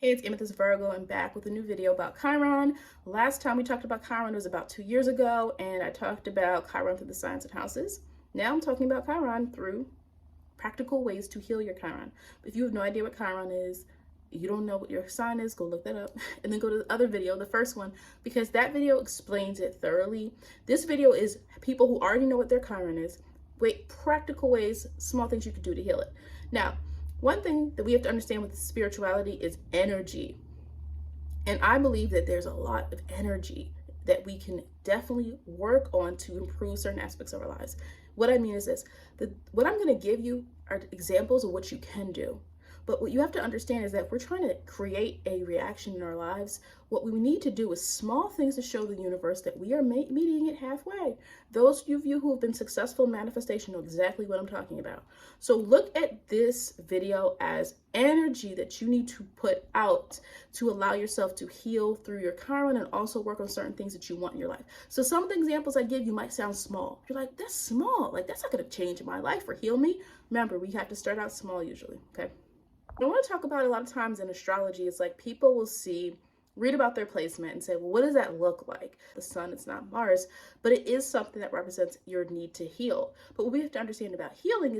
Hey, it's Amethyst Virgo. I'm back with a new video about Chiron. Last time we talked about Chiron was about 2 years ago, and I talked about Chiron through the signs and houses. Now I'm talking about Chiron through practical ways to heal your Chiron. If you have no idea what Chiron is, you don't know what your sign is, go look that up. And then go to the other video, the first one, because that video explains it thoroughly. This video is people who already know what their Chiron is. Wait, practical ways, small things you can do to heal it. Now, one thing that we have to understand with spirituality is energy. And I believe that there's a lot of energy that we can definitely work on to improve certain aspects of our lives. What I mean is this, what I'm going to give you are examples of what you can do. But what you have to understand is that if we're trying to create a reaction in our lives, what we need to do is small things to show the universe that we are meeting it halfway. Those of you who have been successful in manifestation know exactly what I'm talking about. So look at this video as energy that you need to put out to allow yourself to heal through your Chiron and also work on certain things that you want in your life. So some of the examples I give you might sound small. You're like, that's small. Like, that's not going to change my life or heal me. Remember, we have to start out small usually, okay? I want to talk about a lot of times in astrology, it's like people will read about their placement and say, well, what does that look like? The sun, it's not Mars, but it is something that represents your need to heal. But what we have to understand about healing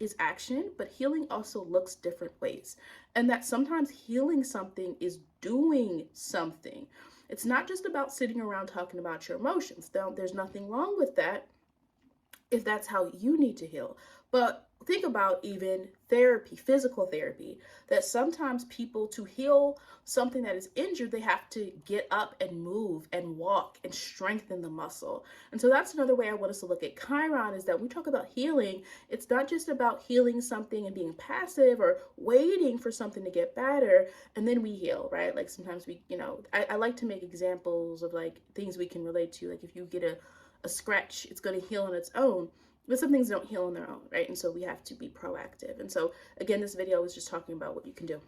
is action, but healing also looks different ways. And that sometimes healing something is doing something. It's not just about sitting around talking about your emotions. There's nothing wrong with that if that's how you need to heal. But think about even therapy, physical therapy, that sometimes people, to heal something that is injured, they have to get up and move and walk and strengthen the muscle. And so that's another way I want us to look at Chiron, is that when we talk about healing, it's not just about healing something and being passive or waiting for something to get better and then we heal, right? Like sometimes I like to make examples of like things we can relate to. Like if you get a scratch, it's going to heal on its own. But some things don't heal on their own, right? And so we have to be proactive. And so again, this video is just talking about what you can do.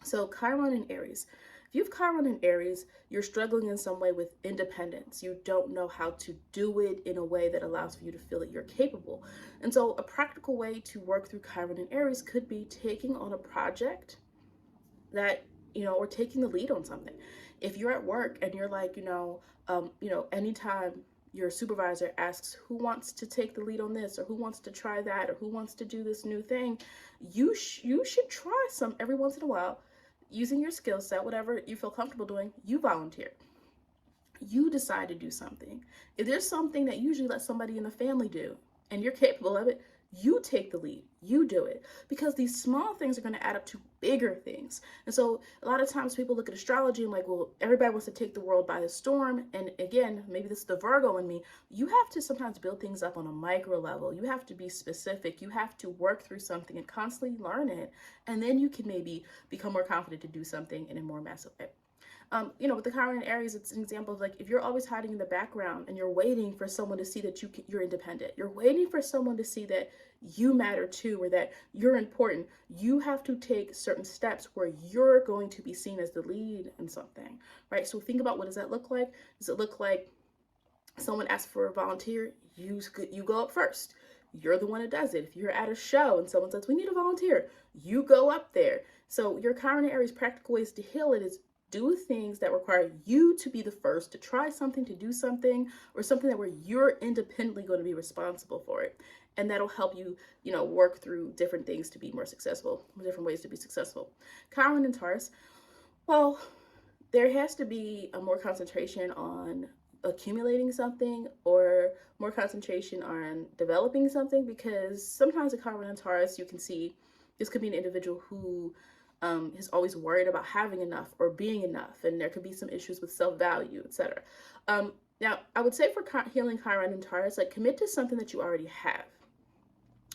So Chiron and Aries. If you have Chiron and Aries, you're struggling in some way with independence. You don't know how to do it in a way that allows for you to feel that you're capable. And so a practical way to work through Chiron and Aries could be taking on a project that, or taking the lead on something. If you're at work and you're like, anytime your supervisor asks who wants to take the lead on this, or who wants to try that, or who wants to do this new thing, you should try some every once in a while, using your skill set, whatever you feel comfortable doing. You volunteer. You decide to do something. If there's something that you usually let somebody in the family do and you're capable of it, you take the lead, you do it, because these small things are going to add up to bigger things. And so a lot of times people look at astrology and like, well, everybody wants to take the world by the storm. And again, maybe this is the Virgo in me. You have to sometimes build things up on a micro level. You have to be specific. You have to work through something and constantly learn it. And then you can maybe become more confident to do something in a more massive way. With the Kyron and Aries, it's an example of like, if you're always hiding in the background and you're waiting for someone to see that you're independent, you're waiting for someone to see that you matter too, or that you're important, you have to take certain steps where you're going to be seen as the lead in something, right? So think about, what does that look like? Does it look like someone asks for a volunteer? You go up first. You're the one that does it. If you're at a show and someone says, we need a volunteer, you go up there. So your Chiron and Aries practical ways to heal it is do things that require you to be the first to try something, to do something, or something that where you're independently going to be responsible for it. And that'll help you, work through different things to be more successful, different ways to be successful. Chiron and Taurus, well, there has to be a more concentration on accumulating something or more concentration on developing something, because sometimes a Chiron and Taurus, you can see this could be an individual who is always worried about having enough or being enough, and there could be some issues with self-value, etc. Now, I would say for healing Chiron and Taurus, like, commit to something that you already have.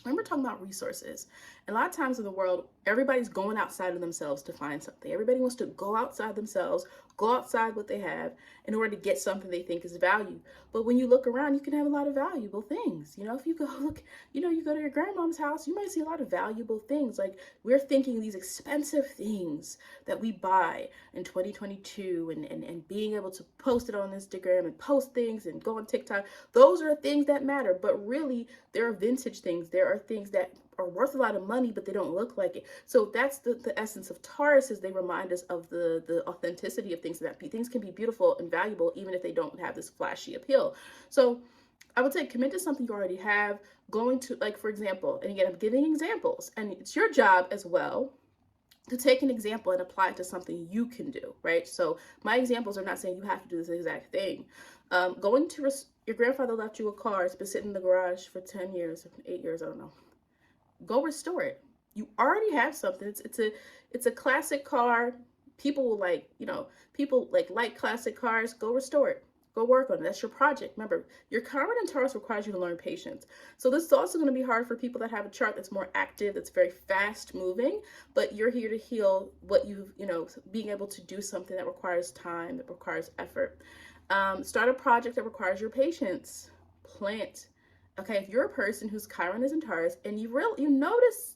When we're talking about resources, a lot of times in the world, everybody's going outside of themselves to find something. Everybody wants to go outside themselves, go outside what they have in order to get something they think is value. But when you look around, you can have a lot of valuable things. If you go look, you go to your grandmom's house, you might see a lot of valuable things. Like, we're thinking these expensive things that we buy in 2022 and being able to post it on Instagram and post things and go on TikTok. Those are things that matter, but really there are vintage things. There are things that are worth a lot of money, but they don't look like it. So that's the essence of Taurus, is they remind us of the authenticity of things, that things can be beautiful and valuable even if they don't have this flashy appeal. So I would say commit to something you already have. Going to, like, for example, and again, I'm giving examples, and it's your job as well to take an example and apply it to something you can do, right? So my examples are not saying you have to do this exact thing. Going to, your grandfather left you a car, it's been sitting in the garage for 10 years, 8 years, I don't know. Go restore it. You already have something. It's a classic car. People will people like classic cars. Go restore it. Go work on it. That's your project. Remember, your Chiron and Taurus requires you to learn patience. So this is also going to be hard for people that have a chart that's more active, that's very fast moving, but you're here to heal what being able to do something that requires time, that requires effort. Start a project that requires your patience. Plant. Okay, if you're a person whose Chiron is in Taurus and you notice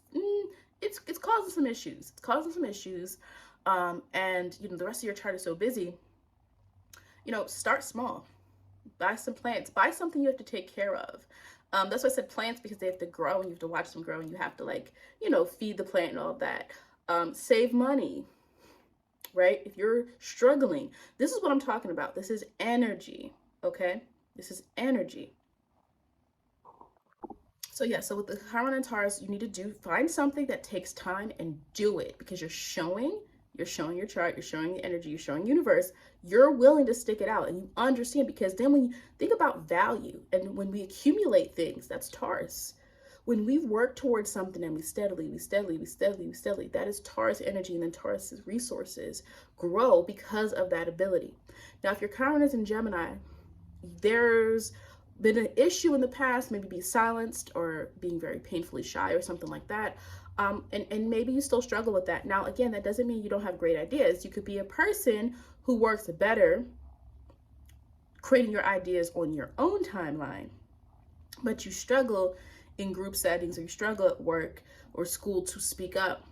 it's causing some issues. It's causing some issues. And the rest of your chart is so busy. Start small. Buy some plants. Buy something you have to take care of. That's why I said plants, because they have to grow and you have to watch them grow and you have to feed the plant and all of that. Save money, right? If you're struggling, this is what I'm talking about. This is energy, okay? This is energy. So yeah, so with the Chiron and Taurus, you need to find something that takes time and do it, because you're showing your chart, you're showing the energy, you're showing universe, you're willing to stick it out, and you understand, because then when you think about value and when we accumulate things, that's Taurus. When we work towards something and we steadily, that is Taurus energy, and then Taurus's resources grow because of that ability. Now, if your Chiron is in Gemini, there's been an issue in the past, maybe being silenced or being very painfully shy or something like that. And maybe you still struggle with that. Now, again, that doesn't mean you don't have great ideas. You could be a person who works better creating your ideas on your own timeline, but you struggle in group settings, or you struggle at work or school to speak up,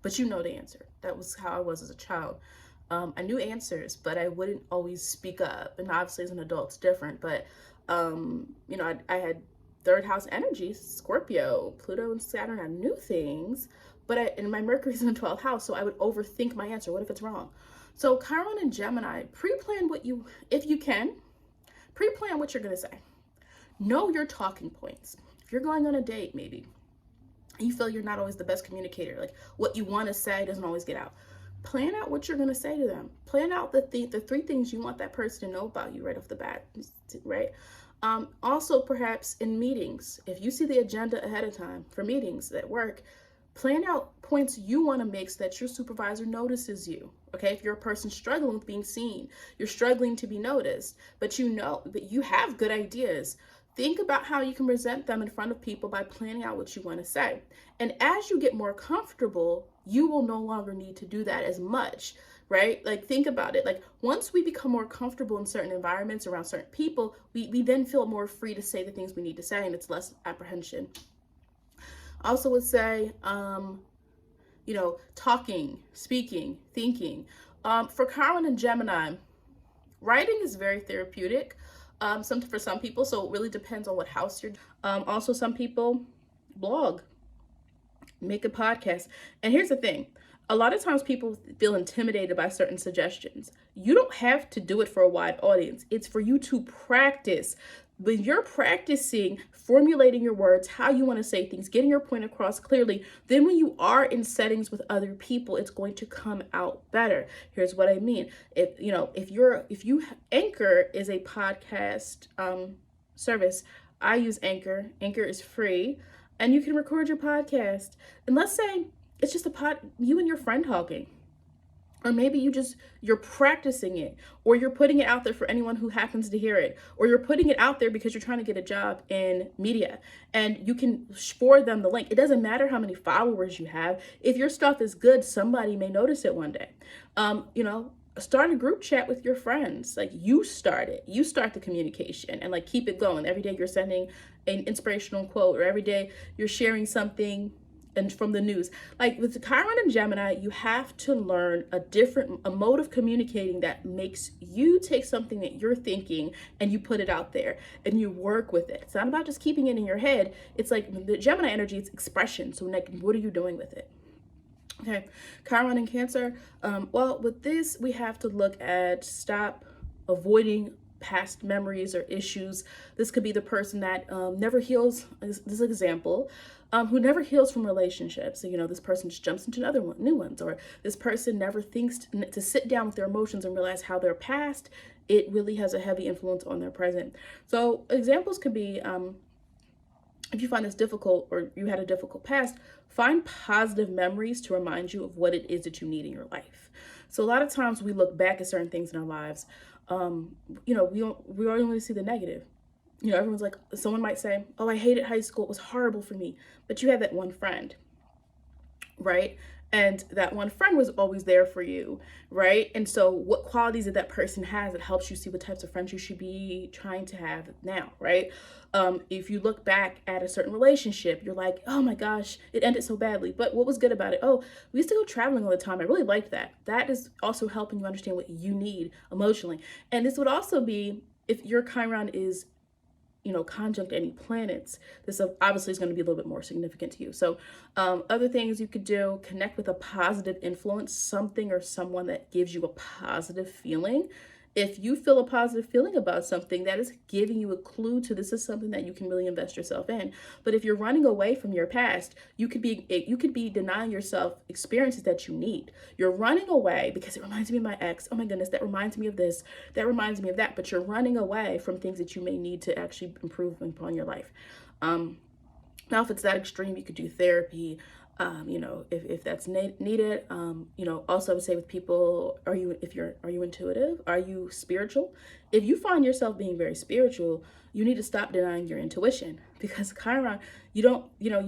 but you know the answer. That was how I was as a child. I knew answers, but I wouldn't always speak up. And obviously as an adult, it's different. But, I had third house energy, Scorpio, Pluto and Saturn. I knew things, but my Mercury's in the 12th house, so I would overthink my answer. What if it's wrong? So Chiron and Gemini, pre-plan if you can, pre-plan what you're going to say. Know your talking points. If you're going on a date, maybe, and you feel you're not always the best communicator, like what you want to say doesn't always get out. Plan out what you're going to say to them. Plan out the 3 things you want that person to know about you right off the bat, right? Also, perhaps in meetings, if you see the agenda ahead of time for meetings at work, plan out points you want to make so that your supervisor notices you. Okay, if you're a person struggling with being seen, you're struggling to be noticed, but you have good ideas. Think about how you can present them in front of people by planning out what you want to say. And as you get more comfortable, you will no longer need to do that as much, right? Like, think about it. Like, once we become more comfortable in certain environments around certain people, we then feel more free to say the things we need to say, and it's less apprehension. I also would say, talking, speaking, thinking. For Chiron and Gemini, writing is very therapeutic. For some people, so it really depends on what house you're. Also, some people blog, make a podcast. And here's the thing. A lot of times people feel intimidated by certain suggestions. You don't have to do it for a wide audience. It's for you to practice. When you're practicing formulating your words, how you want to say things, getting your point across clearly, then when you are in settings with other people, it's going to come out better. Here's what I mean. If Anchor is a podcast service, I use Anchor. Anchor is free, and you can record your podcast. And let's say it's just you and your friend talking. Or maybe you're practicing it, or you're putting it out there for anyone who happens to hear it, or you're putting it out there because you're trying to get a job in media, and you can forward them the link. It doesn't matter how many followers you have. If your stuff is good, somebody may notice it one day. Start a group chat with your friends. Like, you start the communication, and keep it going. Every day you're sending an inspirational quote, or every day you're sharing something and from the news. Like with Chiron and Gemini, you have to learn a mode of communicating that makes you take something that you're thinking and you put it out there and you work with it. It's not about just keeping it in your head. It's like the Gemini energy, it's expression. So like, what are you doing with it? Okay, Chiron and Cancer. Well, with this, we have to look at stop avoiding past memories or issues. This could be the person that never heals, this example, who never heals from relationships. So, you know, this person just jumps into new ones, or this person never thinks to sit down with their emotions and realize how their past, it really has a heavy influence on their present. So examples could be, if you find this difficult or you had a difficult past, find positive memories to remind you of what it is that you need in your life. So a lot of times we look back at certain things in our lives, you know, we only see the negative. You know, everyone's like, someone might say, oh, I hated high school. It was horrible for me. But you had that one friend, right? And that one friend was always there for you, right? And so what qualities that person has that helps you see what types of friends you should be trying to have now, right? If you look back at a certain relationship, you're like, oh my gosh, it ended so badly. But what was good about it? Oh, we used to go traveling all the time. I really liked that. That is also helping you understand what you need emotionally. And this would also be if your Chiron is, you know, conjunct any planets, this obviously is going to be a little bit more significant to you. So other things you could do, connect with a positive influence, something or someone that gives you a positive feeling. If you feel a positive feeling about something, that is giving you a clue to this is something that you can really invest yourself in. But if you're running away from your past, you could be denying yourself experiences that you need. You're running away because it reminds me of my ex. Oh my goodness, that reminds me of this. That reminds me of that. But you're running away from things that you may need to actually improve upon your life. Now, if it's that extreme, you could do therapy. You know, if that's needed, you know, also I would say with people, are you intuitive? Are you spiritual? If you find yourself being very spiritual, you need to stop denying your intuition, because Chiron, you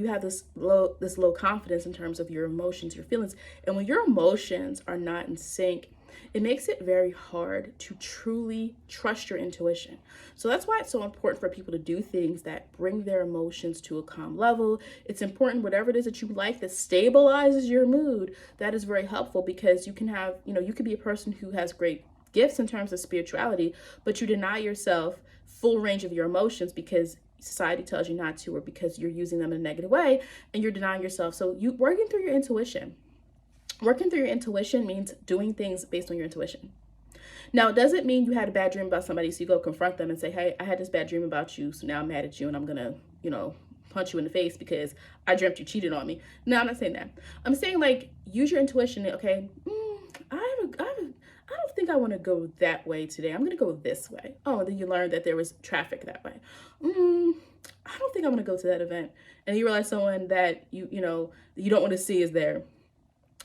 have this low confidence in terms of your emotions, your feelings. And when your emotions are not in sync, it makes it very hard to truly trust your intuition. So that's why it's so important for people to do things that bring their emotions to a calm level. It's important, whatever it is that you like that stabilizes your mood, that is very helpful, because you can have, you could be a person who has great gifts in terms of spirituality, but you deny yourself full range of your emotions because society tells you not to, or because you're using them in a negative way and you're denying yourself. So you working through your intuition. Working through your intuition means doing things based on your intuition. Now, it doesn't mean you had a bad dream about somebody, so you go confront them and say, hey, I had this bad dream about you, so now I'm mad at you and I'm going to, punch you in the face because I dreamt you cheated on me. No, I'm not saying that. I'm saying, like, use your intuition. Okay, I don't think I want to go that way today. I'm going to go this way. Oh, and then you learn that there was traffic that way. I don't think I'm going to go to that event. And you realize someone that you don't want to see is there.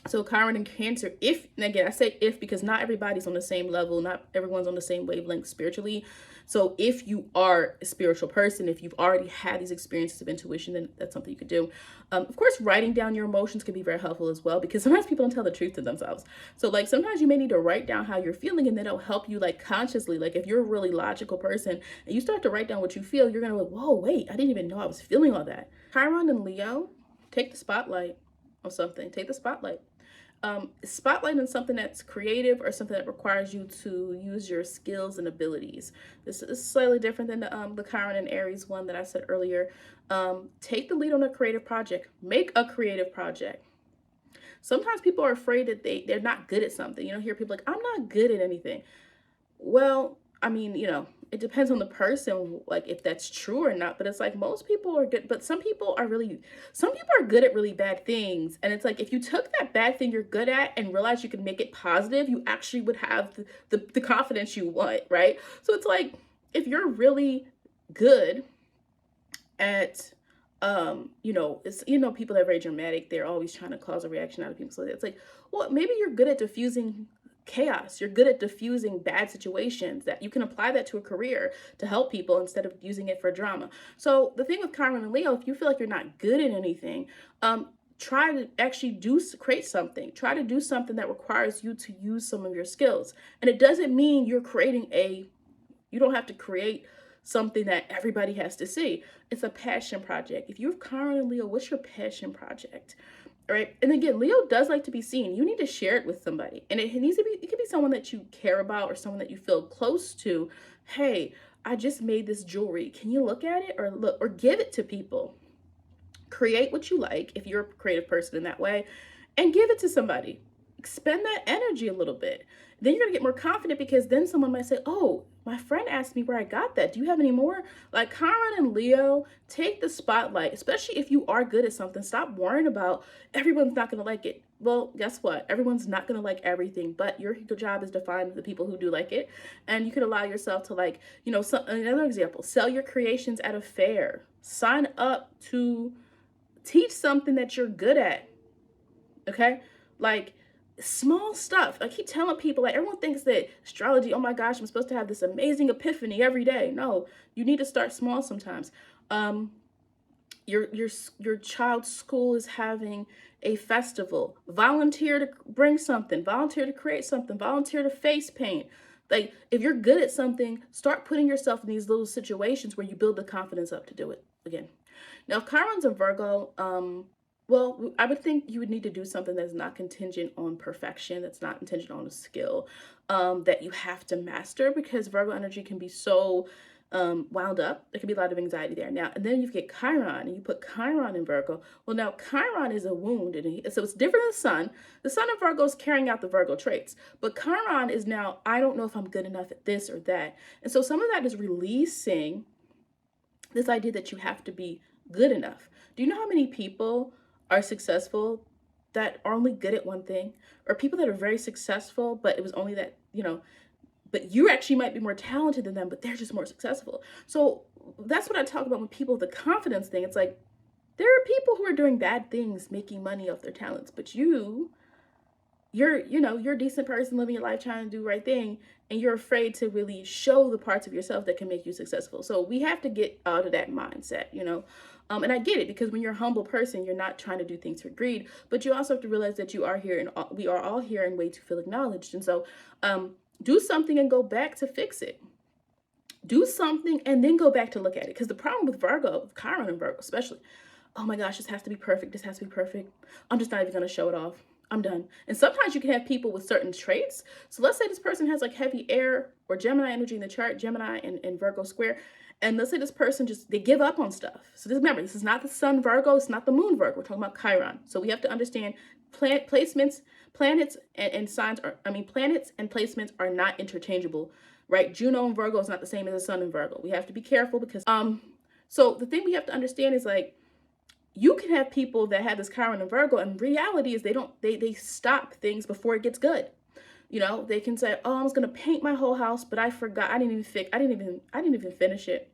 So Kyron and Cancer, and again, I say if because not everybody's on the same level, not everyone's on the same wavelength spiritually. So if you are a spiritual person, if you've already had these experiences of intuition, then that's something you could do. Of course, writing down your emotions can be very helpful as well, because sometimes people don't tell the truth to themselves. So like sometimes you may need to write down how you're feeling, and then it'll help you like consciously. Like if you're a really logical person and you start to write down what you feel, you're going to go, whoa, wait, I didn't even know I was feeling all that. Chiron and Leo, take the spotlight on something. Take the spotlight. Spotlighting something that's creative or something that requires you to use your skills and abilities. This is slightly different than the Chiron and Aries one that I said earlier. Take the lead on a creative project. Make a creative project. Sometimes people are afraid that they're not good at something. You know, hear people like, I'm not good at anything. Well, I mean, it depends on the person, like if that's true or not, but it's like most people are good, but some people are good at really bad things. And it's like, if you took that bad thing you're good at and realized you can make it positive, you actually would have the confidence you want, right? So it's like, if you're really good at, people that are very dramatic, they're always trying to cause a reaction out of people. So it's like, well, maybe you're good at diffusing chaos. You're good at diffusing bad situations, that you can apply that to a career to help people instead of using it for drama. So the thing with Chiron and Leo, if you feel like you're not good at anything, try to actually create something. Try to do something that requires you to use some of your skills. And it doesn't mean you're creating you don't have to create something that everybody has to see. It's a passion project. If you have Chiron and Leo, what's your passion project? All right. And again, Leo does like to be seen. You need to share it with somebody. And it needs to be, it could be someone that you care about or someone that you feel close to. Hey, I just made this jewelry. Can you look at it or look or give it to people? Create what you like if you're a creative person in that way and give it to somebody. Expend that energy a little bit. Then you're gonna get more confident because then someone might say, oh, my friend asked me where I got that. Do you have any more? Like Chiron and Leo, take the spotlight, especially if you are good at something. Stop worrying about everyone's not gonna like it. Well, guess what? Everyone's not gonna like everything, but your job is to find the people who do like it. And you can allow yourself to like, another example, sell your creations at a fair. Sign up to teach something that you're good at. Okay? Like, small stuff. I keep telling people, like, everyone thinks that astrology, oh my gosh, I'm supposed to have this amazing epiphany every day. No, you need to start small sometimes. Your child's school is having a festival. Volunteer to bring something, volunteer to create something, volunteer to face paint. Like, if you're good at something, start putting yourself in these little situations where you build the confidence up to do it again. Now, if Chiron's a Virgo, well, I would think you would need to do something that's not contingent on perfection, that's not contingent on a skill, that you have to master, because Virgo energy can be so wound up. There can be a lot of anxiety there. Now, and then you get Chiron, and you put Chiron in Virgo. Well, now Chiron is a wound, and so it's different than the sun. The sun in Virgo is carrying out the Virgo traits, but Chiron is now, I don't know if I'm good enough at this or that. And so some of that is releasing this idea that you have to be good enough. Do you know how many people are successful that are only good at one thing, or people that are very successful, but it was only that, but you actually might be more talented than them, but they're just more successful. So that's what I talk about when people, the confidence thing, it's like, there are people who are doing bad things, making money off their talents, but you're a decent person living your life, trying to do the right thing, and you're afraid to really show the parts of yourself that can make you successful. So we have to get out of that mindset, and I get it, because when you're a humble person, you're not trying to do things for greed, but you also have to realize that you are here, and we are all here in way to feel acknowledged. And so do something and go back to fix it. Do something and then go back to look at it. Because the problem with Virgo, Chiron and Virgo especially, oh my gosh, this has to be perfect. This has to be perfect. I'm just not even going to show it off. I'm done. And sometimes you can have people with certain traits. So let's say this person has like heavy air or Gemini energy in the chart, Gemini and Virgo square. And let's say this person they give up on stuff. So remember, this is not the sun Virgo. It's not the moon Virgo. We're talking about Chiron. So we have to understand placements, planets and signs planets and placements are not interchangeable, right? Juno in Virgo is not the same as the sun in Virgo. We have to be careful because, so the thing we have to understand is like, you can have people that have this Chiron and Virgo, and reality is they stop things before it gets good. They can say, oh, I was going to paint my whole house, but I forgot. I didn't even finish it.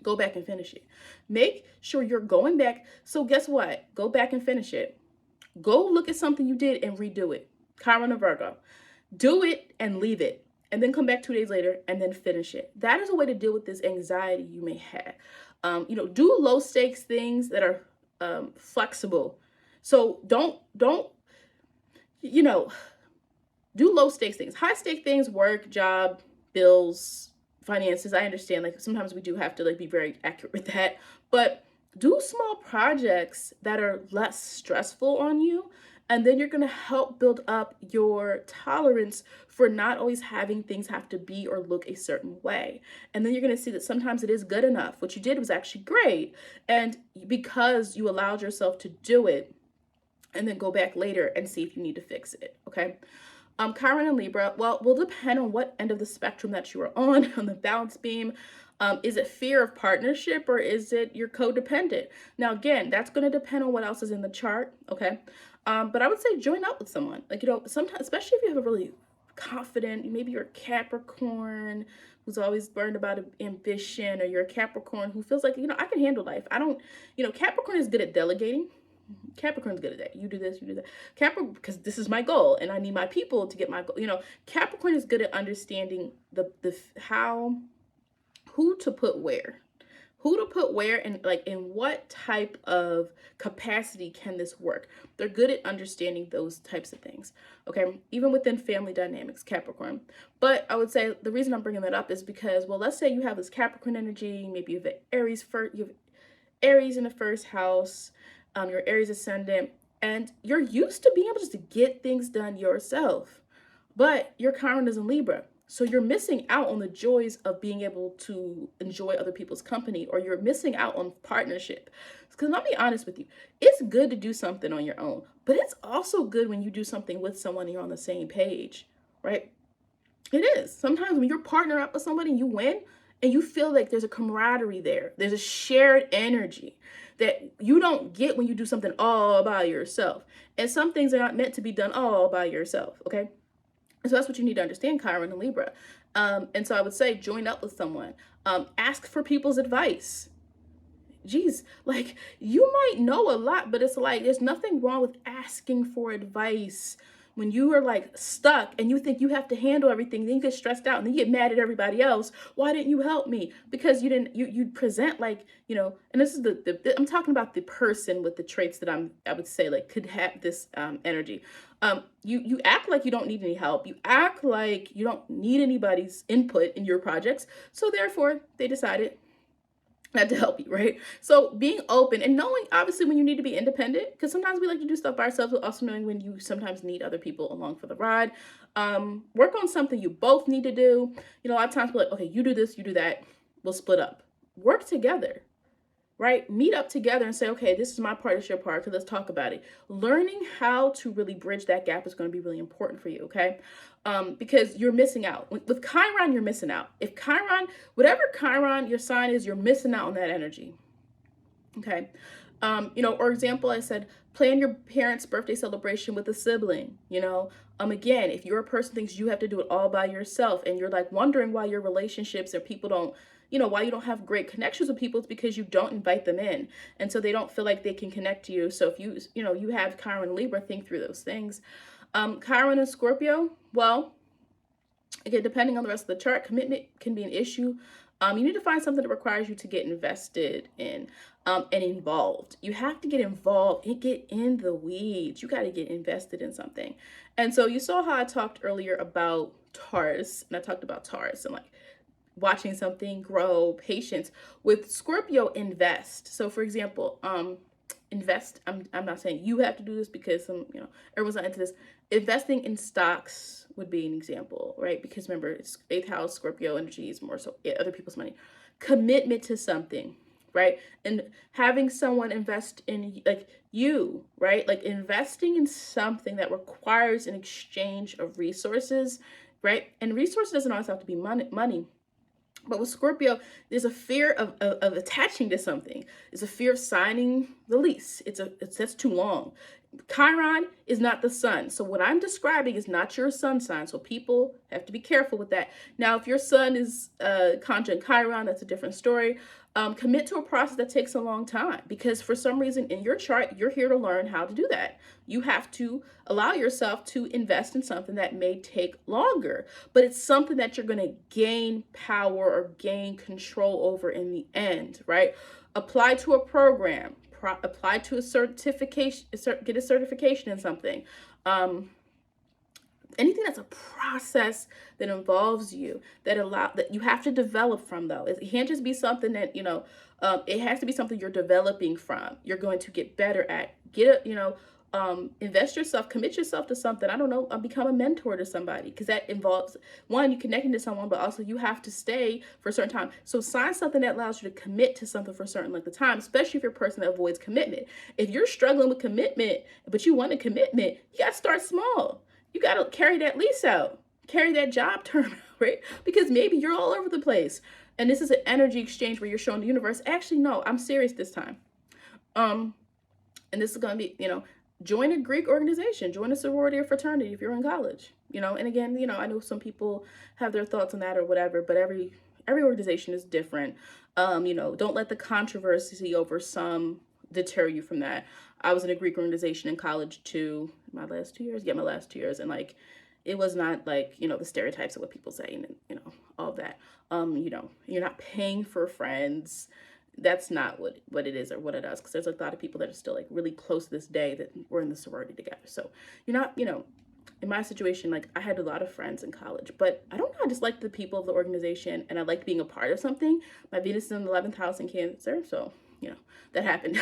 Go back and finish it. Make sure you're going back. So guess what? Go back and finish it. Go look at something you did and redo it. Chiron and Virgo. Do it and leave it. And then come back 2 days later and then finish it. That is a way to deal with this anxiety you may have. Do low stakes things that are flexible. So don't do low stakes things. High stake things, work, job, bills, finances. I understand, like, sometimes we do have to like be very accurate with that, but do small projects that are less stressful on you. And then you're going to help build up your tolerance for not always having things have to be or look a certain way. And then you're going to see that sometimes it is good enough. What you did was actually great. And because you allowed yourself to do it and then go back later and see if you need to fix it. Okay. Chiron and Libra, well, will depend on what end of the spectrum that you are on the balance beam. Is it fear of partnership or is it you're codependent? Now, again, that's going to depend on what else is in the chart. Okay. But I would say join up with someone. Like, sometimes, especially if you have a really confident, maybe you're a Capricorn who's always burned about ambition, or you're a Capricorn who feels like, I can handle life. Capricorn is good at delegating. Capricorn's good at that. You do this, you do that. Capricorn, because this is my goal and I need my people to get my goal. Capricorn is good at understanding who to put where. who to put where, and like in what type of capacity can this work. They're good at understanding those types of things, okay, even within family dynamics, Capricorn. But I would say the reason I'm bringing that up is because, well, let's say you have this Capricorn energy, maybe you have you have Aries in the first house, your Aries ascendant, and you're used to being able just to get things done yourself, but your Chiron is in Libra. So you're missing out on the joys of being able to enjoy other people's company, or you're missing out on partnership. Because I'll be honest with you, it's good to do something on your own, but it's also good when you do something with someone and you're on the same page, right? It is. Sometimes when you're partner up with somebody and you win, and you feel like there's a camaraderie there, there's a shared energy that you don't get when you do something all by yourself. And some things are not meant to be done all by yourself, okay? So that's what you need to understand, Chiron and Libra. And so I would say join up with someone. Ask for people's advice. Geez, like you might know a lot, but it's like there's nothing wrong with asking for advice. When you are like stuck and you think you have to handle everything, then you get stressed out and then you get mad at everybody else. Why didn't you help me? Because you didn't, you present like, and this is I'm talking about the person with the traits that I would say like could have this energy. You act like you don't need any help. You act like you don't need anybody's input in your projects. So therefore they decided not to help you, right? So being open and knowing obviously when you need to be independent, because sometimes we like to do stuff by ourselves, but also knowing when you sometimes need other people along for the ride. Work on something you both need to do. A lot of times we're like, okay, you do this, you do that, we'll split up. Work together, right? Meet up together and say, okay, this is my part, it's your part, so let's talk about it. Learning how to really bridge that gap is going to be really important for you, okay? Because you're missing out. With Chiron, you're missing out. If Chiron, whatever Chiron your sign is, you're missing out on that energy, okay? For example, I said, plan your parents' birthday celebration with a sibling, Again, if you're a person who thinks you have to do it all by yourself and you're like wondering why your relationships or people don't, why you don't have great connections with people, it's because you don't invite them in. And so they don't feel like they can connect to you. So if you have Chiron and Libra, think through those things. Kyron and Scorpio, well, again, depending on the rest of the chart, commitment can be an issue. You need to find something that requires you to get invested in and involved. You have to get involved and get in the weeds. You got to get invested in something. And so you saw how I talked earlier about Taurus, and I talked about Taurus and like watching something grow, patience. With Scorpio, invest. So for example, invest. I'm not saying you have to do this because everyone's not into this. Investing in stocks would be an example, right? Because remember, it's 8th house, Scorpio energy is more so other people's money. Commitment to something, right? And having someone invest in like you, right? Like investing in something that requires an exchange of resources, right? And resources doesn't always have to be money. But with Scorpio, there's a fear of attaching to something. There's a fear of signing the lease. That's too long. Chiron is not the sun. So what I'm describing is not your sun sign. So people have to be careful with that. Now, if your sun is conjunct Chiron, that's a different story. Commit to a process that takes a long time because for some reason in your chart, you're here to learn how to do that. You have to allow yourself to invest in something that may take longer, but it's something that you're going to gain power or gain control over in the end, right? Apply to a program, apply to a certification, get a certification in something. Anything that's a process that involves you, that you have to develop from though. It can't just be something that, it has to be something you're developing from. You're going to get better at. Invest yourself, commit yourself to something. I don't know, become a mentor to somebody because that involves, one, you connecting to someone, but also you have to stay for a certain time. So sign something that allows you to commit to something for a certain length of time, especially if you're a person that avoids commitment. If you're struggling with commitment, but you want a commitment, you got to start small. You got to carry that lease out, carry that job term, right? Because maybe you're all over the place. And this is an energy exchange where you're showing the universe, actually, no, I'm serious this time. And this is going to be, join a Greek organization, join a sorority or fraternity if you're in college, and again, I know some people have their thoughts on that or whatever, but every organization is different. Don't let the controversy over some deter you from that. I was in a Greek organization in college too, my last 2 years, and like, it was not like, the stereotypes of what people say and, all of that. You're not paying for friends. that's not what it is or what it does, because there's a lot of people that are still like really close to this day that were in the sorority together. So you're not, in my situation, like I had a lot of friends in college, but I don't know, I just liked the people of the organization and I liked being a part of something. My Venus is in the 11th house in Cancer, so that happened.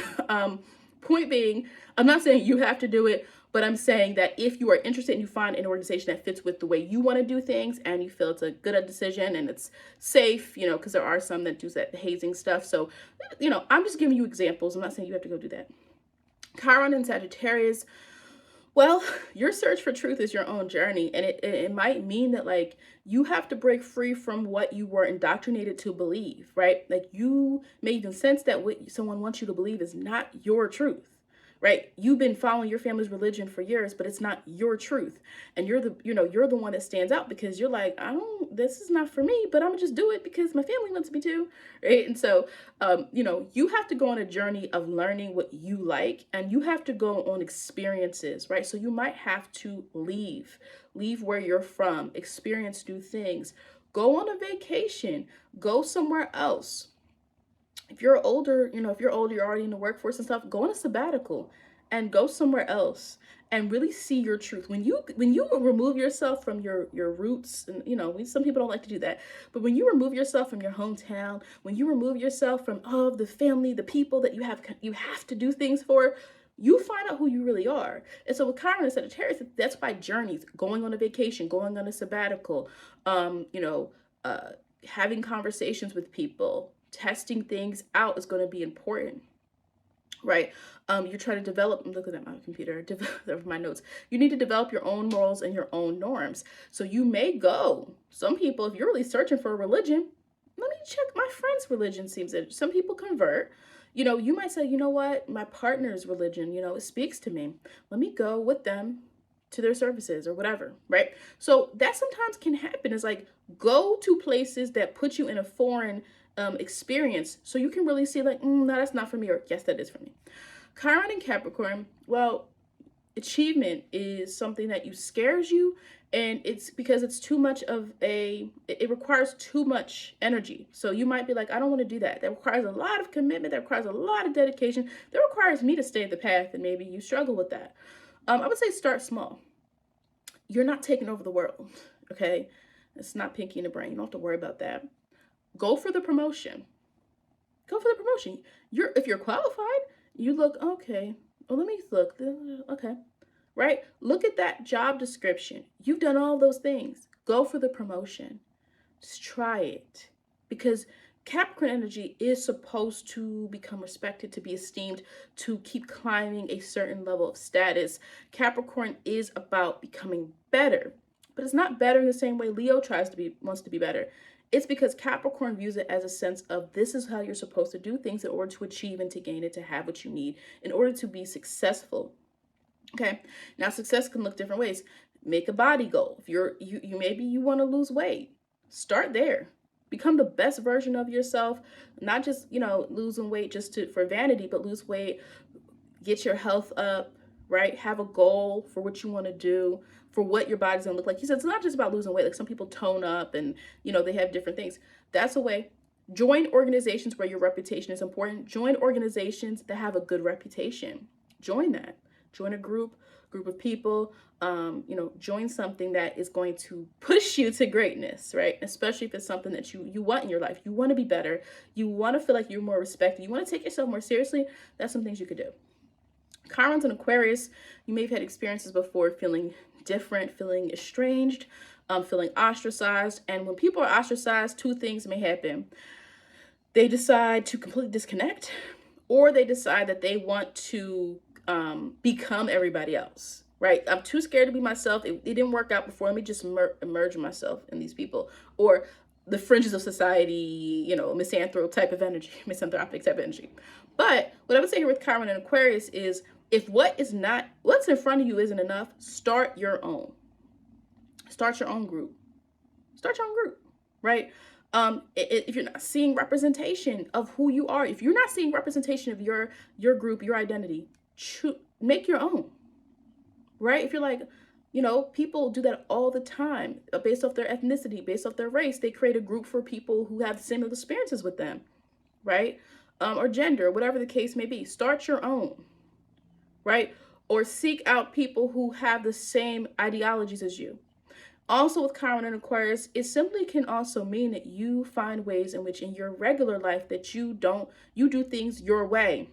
Point being, I'm not saying you have to do it, but I'm saying that if you are interested and you find an organization that fits with the way you want to do things and you feel it's a good decision and it's safe, because there are some that do that hazing stuff. So, I'm just giving you examples. I'm not saying you have to go do that. Chiron and Sagittarius. Well, your search for truth is your own journey, and it might mean that like you have to break free from what you were indoctrinated to believe, right? Like you may even sense that what someone wants you to believe is not your truth, right? You've been following your family's religion for years, but it's not your truth. And you're the one that stands out because you're like, this is not for me, but I'm gonna just do it because my family wants me to, right? And so, you have to go on a journey of learning what you like, and you have to go on experiences, right? So you might have to leave where you're from, experience new things, go on a vacation, go somewhere else. If you're older, you're already in the workforce and stuff, go on a sabbatical and go somewhere else and really see your truth. When you remove yourself from your roots, and some people don't like to do that, but when you remove yourself from your hometown, when you remove yourself from the family, the people that you have to do things for, you find out who you really are. And so with Chiron and Sagittarius, that's by journeys, going on a vacation, going on a sabbatical, having conversations with people, testing things out is going to be important, right? You're trying to develop, I'm looking at my computer, develop my notes. You need to develop your own morals and your own norms. So you may go, some people, if you're really searching for a religion, let me check my friend's religion. Seems that some people convert. You might say, you know what, my partner's religion, it speaks to me. Let me go with them to their services or whatever, right? So that sometimes can happen. It's like, go to places that put you in a foreign experience so you can really see like, no, that's not for me, or yes, that is for me. Kyron and Capricorn, well, achievement is something that scares you, and it's because it's too much of it requires too much energy. So you might be like, I don't want to do that. That requires a lot of commitment. That requires a lot of dedication. That requires me to stay the path, and maybe you struggle with that. I would say start small. You're not taking over the world, okay? It's not Pinky in the Brain. You don't have to worry about that. Go for the promotion. Go for the promotion. If you're qualified, you look, okay. Oh, let me look. Okay. Right? Look at that job description. You've done all those things. Go for the promotion. Just try it. Because Capricorn energy is supposed to become respected, to be esteemed, to keep climbing a certain level of status. Capricorn is about becoming better. But it's not better in the same way Leo wants to be better. It's because Capricorn views it as a sense of this is how you're supposed to do things in order to achieve and to gain it, to have what you need, in order to be successful. Okay, now success can look different ways. Make a body goal. If you maybe you want to lose weight, start there. Become the best version of yourself, not just losing weight just for vanity, but lose weight, get your health up, right? Have a goal for what you want to do, for what your body's gonna look like. He said it's not just about losing weight. Like some people tone up and they have different things. That's a way. Join organizations where your reputation is important. Join organizations that have a good reputation. Join that. Join a group of people. Join something that is going to push you to greatness, right? Especially if it's something that you want in your life. You want to be better. You want to feel like you're more respected. You want to take yourself more seriously. That's some things you could do. Chiron's and Aquarius, you may have had experiences before feeling different, feeling estranged, feeling ostracized. And when people are ostracized, two things may happen. They decide to completely disconnect, or they decide that they want to become everybody else, right? I'm too scared to be myself. It didn't work out before. Let me just immerse myself in these people. Or the fringes of society, misanthropic type of energy. But what I would say here with Chiron and Aquarius is, if what's in front of you isn't enough, start your own. Start your own group. Start your own group, right? If you're not seeing representation of who you are, if you're not seeing representation of your group, your identity, make your own, right? If you're like, people do that all the time based off their ethnicity, based off their race. They create a group for people who have similar experiences with them, right? or gender, whatever the case may be. Start your own, right? Or seek out people who have the same ideologies as you. Also with Chiron and Aquarius, it simply can also mean that you find ways in which in your regular life that you do things your way.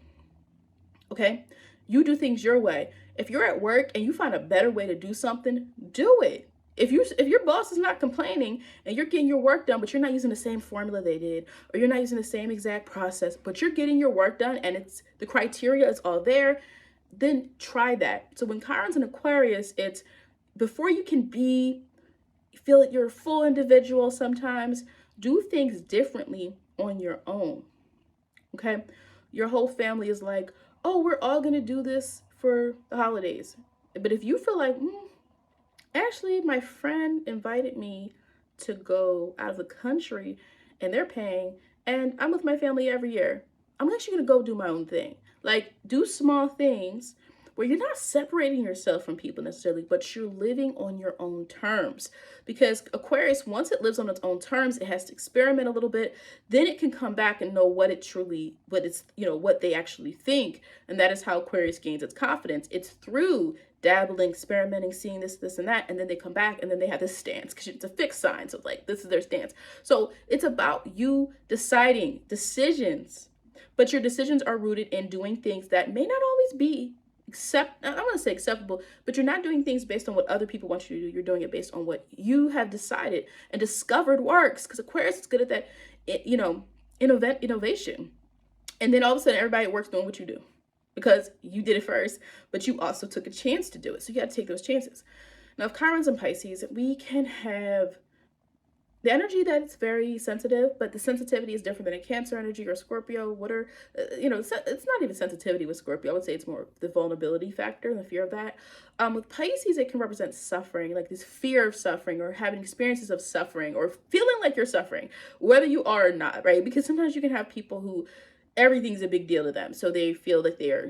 Okay? You do things your way. If you're at work and you find a better way to do something, do it. If your boss is not complaining and you're getting your work done, but you're not using the same formula they did, or you're not using the same exact process, but you're getting your work done and it's the criteria is all there, then try that. So when Chiron's in Aquarius, it's before you can feel that you're a full individual sometimes, do things differently on your own. Okay? Your whole family is like, oh, we're all going to do this for the holidays. But if you feel like, actually, my friend invited me to go out of the country and they're paying, and I'm with my family every year, I'm actually going to go do my own thing. Like, do small things where you're not separating yourself from people necessarily, but you're living on your own terms. Because Aquarius, once it lives on its own terms, it has to experiment a little bit. Then it can come back and know what they actually think. And that is how Aquarius gains its confidence. It's through dabbling, experimenting, seeing this, and that, and then they come back and then they have this stance because it's a fixed sign. So like, this is their stance. So it's about you deciding decisions, but your decisions are rooted in doing things that may not always be I don't want to say acceptable, but you're not doing things based on what other people want you to do. You're doing it based on what you have decided and discovered works. Because Aquarius is good at that, innovation. And then all of a sudden, everybody at work's doing what you do because you did it first, but you also took a chance to do it. So you got to take those chances. Now, if Chiron's in Pisces, we can have the energy that's very sensitive, but the sensitivity is different than a Cancer energy or Scorpio. It's not even sensitivity with Scorpio. I would say it's more the vulnerability factor and the fear of that. With Pisces, it can represent suffering, like this fear of suffering or having experiences of suffering or feeling like you're suffering, whether you are or not, right? Because sometimes you can have people who everything's a big deal to them. So they feel that they're,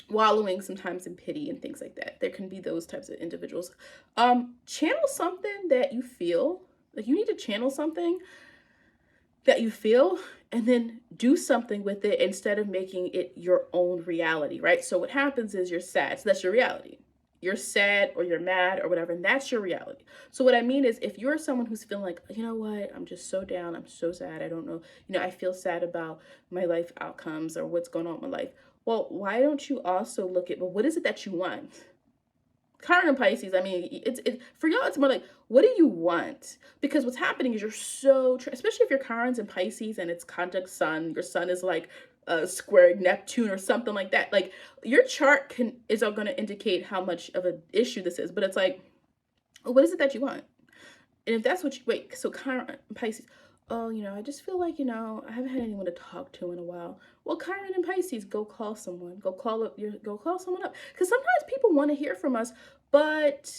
wallowing sometimes in pity and things like that. There can be those types of individuals. Channel something that you feel. Like you need to channel something that you feel and then do something with it instead of making it your own reality, right? So what happens is you're sad. So that's your reality. You're sad or you're mad or whatever, and that's your reality. So what I mean is if you're someone who's feeling like, you know what, I'm just so down, I'm so sad, I don't know, I feel sad about my life outcomes or what's going on in my life. Well, why don't you also look at, what is it that you want? Chiron and Pisces, I mean, it's for y'all, it's more like, what do you want? Because what's happening is you're so, especially if your Chiron's in Pisces and it's conjunct Sun, your Sun is like squaring Neptune or something like that. Like your chart is all going to indicate how much of an issue this is, but it's like, what is it that you want? And if that's what so Chiron and Pisces, I just feel like, I haven't had anyone to talk to in a while. Well, Chiron and Pisces, go call someone. Go call someone up. Because sometimes people want to hear from us, but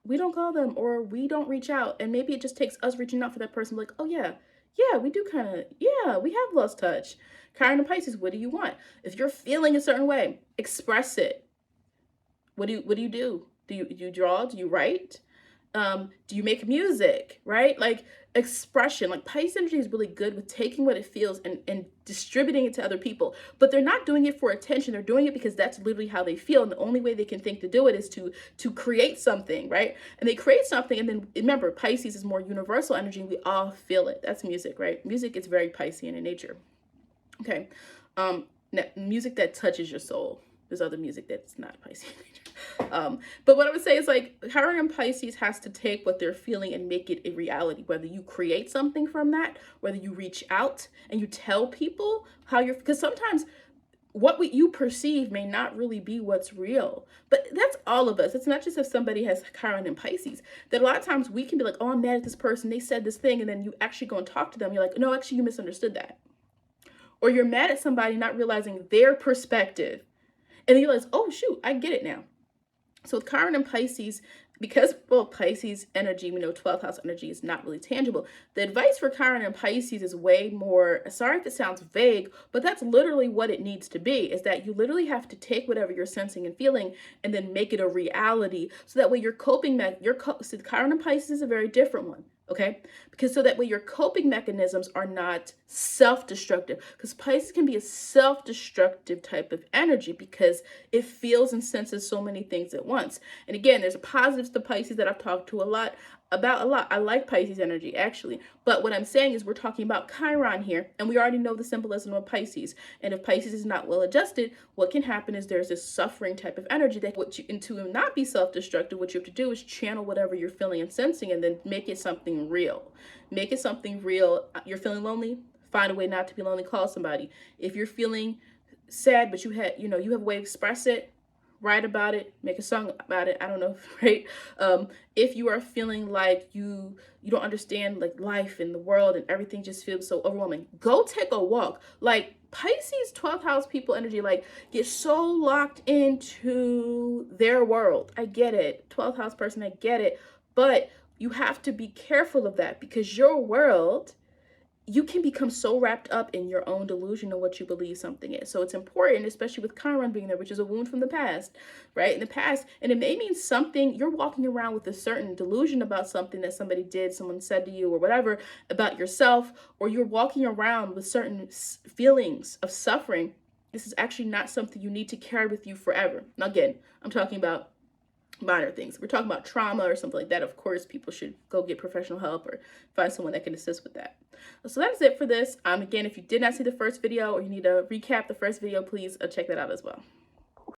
we don't call them or we don't reach out. And maybe it just takes us reaching out for that person. Like, oh yeah, we do we have lost touch. Chiron and Pisces, what do you want? If you're feeling a certain way, express it. What do you do? Do you draw? Do you write? Do you make music, right? Like expression, like Pisces energy is really good with taking what it feels and distributing it to other people, but they're not doing it for attention. They're doing it because that's literally how they feel. And the only way they can think to do it is to create something, right? And they create something. And then remember, Pisces is more universal energy and we all feel it. That's music, right? Music is very Piscean in nature. Okay. Music that touches your soul. There's other music that's not Piscean in nature. But what I would say is like Chiron and Pisces has to take what they're feeling and make it a reality, whether you create something from that, whether you reach out and you tell people how because sometimes what you perceive may not really be what's real. But that's all of us. It's not just if somebody has Chiron and Pisces, that a lot of times we can be like, oh, I'm mad at this person, they said this thing, and then you actually go and talk to them, you're like, no, actually you misunderstood that. Or you're mad at somebody not realizing their perspective. And then you realize, oh, shoot, I get it now. So with Chiron and Pisces, because, Pisces energy, 12th house energy is not really tangible. The advice for Chiron and Pisces is way more, sorry if it sounds vague, but that's literally what it needs to be, is that you literally have to take whatever you're sensing and feeling and then make it a reality. So that way your coping, so Chiron and Pisces is a very different one, okay? Because so that way your coping mechanisms are not self-destructive, because Pisces can be a self-destructive type of energy because it feels and senses so many things at once. And again, there's positives to Pisces that I've talked to a lot. I like Pisces energy actually, but what I'm saying is we're talking about Chiron here, and we already know the symbolism of Pisces. And if Pisces is not well adjusted, what can happen is there's this suffering type of energy that and to not be self-destructive, what you have to do is channel whatever you're feeling and sensing and then make it something real. Make it something real. You're feeling lonely? Find a way not to be lonely. Call somebody. If you're feeling sad, but you have a way to express it, write about it, make a song about it. I don't know, right? If you are feeling like you don't understand like life and the world and everything just feels so overwhelming, go take a walk. Like Pisces 12th house people energy, like get so locked into their world. I get it. 12th house person, I get it. But you have to be careful of that, because your world, you can become so wrapped up in your own delusion of what you believe something is. So it's important, especially with Chiron being there, which is a wound from the past, right? In the past, and it may mean something, you're walking around with a certain delusion about something that somebody did, someone said to you or whatever about yourself, or you're walking around with certain feelings of suffering. This is actually not something you need to carry with you forever. Now, again, I'm talking about minor things. We're talking about trauma or something like that. Of course, people should go get professional help or find someone that can assist with that. So that's it for this. Again, if you did not see the first video or you need to recap the first video, please check that out as well.